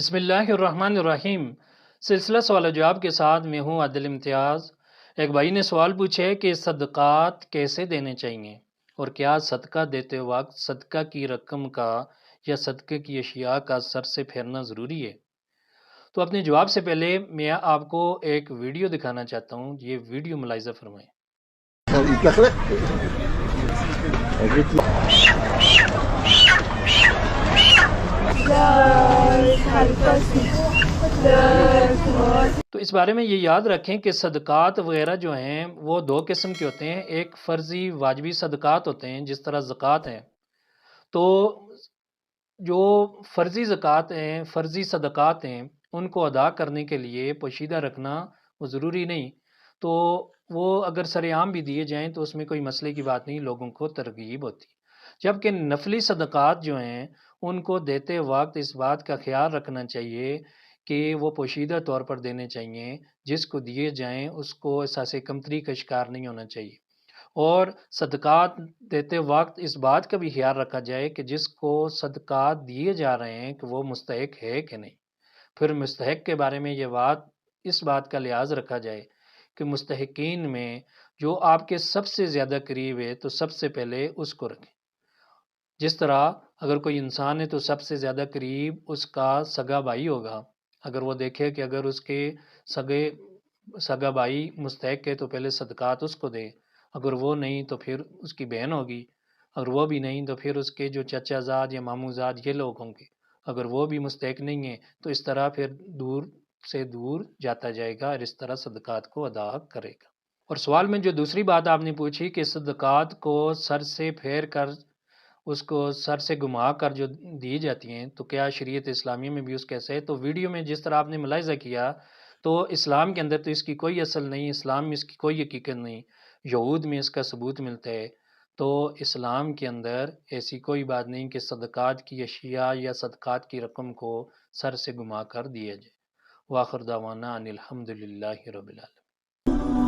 بسم اللہ الرحمن الرحیم۔ سلسلہ سوال و جواب کے ساتھ میں ہوں عادل امتیاز۔ ایک بھائی نے سوال پوچھے کہ صدقات کیسے دینے چاہیے اور کیا صدقہ دیتے وقت صدقہ کی رقم کا یا صدقے کی اشیاء کا سر سے پھیرنا ضروری ہے؟ تو اپنے جواب سے پہلے میں آپ کو ایک ویڈیو دکھانا چاہتا ہوں، یہ ویڈیو ملاحظہ فرمائیں۔ تو اس بارے میں یہ یاد رکھیں کہ صدقات وغیرہ جو ہیں وہ دو قسم کے ہوتے ہیں، ایک فرضی واجبی صدقات ہوتے ہیں جس طرح زکوٰۃ ہیں، تو جو فرضی زکوٰۃ ہیں، فرضی صدقات ہیں، ان کو ادا کرنے کے لیے پوشیدہ رکھنا وہ ضروری نہیں، تو وہ اگر سر عام بھی دیے جائیں تو اس میں کوئی مسئلے کی بات نہیں، لوگوں کو ترغیب ہوتی۔ جبکہ نفلی صدقات جو ہیں ان کو دیتے وقت اس بات کا خیال رکھنا چاہیے کہ وہ پوشیدہ طور پر دینے چاہیے، جس کو دیے جائیں اس کو احساس کمتری کا شکار نہیں ہونا چاہیے، اور صدقات دیتے وقت اس بات کا بھی خیال رکھا جائے کہ جس کو صدقات دیے جا رہے ہیں کہ وہ مستحق ہے کہ نہیں۔ پھر مستحق کے بارے میں اس بات کا لحاظ رکھا جائے کہ مستحقین میں جو آپ کے سب سے زیادہ قریب ہے تو سب سے پہلے اس کو رکھیں۔ جس طرح اگر کوئی انسان ہے تو سب سے زیادہ قریب اس کا سگا بھائی ہوگا، اگر وہ دیکھے کہ اگر اس کے سگا بھائی مستحق ہے تو پہلے صدقات اس کو دے، اگر وہ نہیں تو پھر اس کی بہن ہوگی، اگر وہ بھی نہیں تو پھر اس کے جو چچا زاد یا ماموں زاد یہ لوگ ہوں گے، اگر وہ بھی مستحق نہیں ہیں تو اس طرح پھر دور سے دور جاتا جائے گا اور اس طرح صدقات کو ادا کرے گا۔ اور سوال میں جو دوسری بات آپ نے پوچھی کہ صدقات کو سر سے پھیر کر، اس کو سر سے گھما کر جو دی جاتی ہیں تو کیا شریعت اسلامیہ میں بھی اس کیسے ہے؟ تو ویڈیو میں جس طرح آپ نے ملاحظہ کیا تو اسلام کے اندر تو اس کی کوئی اصل نہیں، اسلام میں اس کی کوئی حقیقت نہیں، یہود میں اس کا ثبوت ملتا ہے، تو اسلام کے اندر ایسی کوئی بات نہیں کہ صدقات کی اشیاء یا صدقات کی رقم کو سر سے گھما کر دیا جائے۔ وآخر دعوانا ان الحمدللہ رب العالمین۔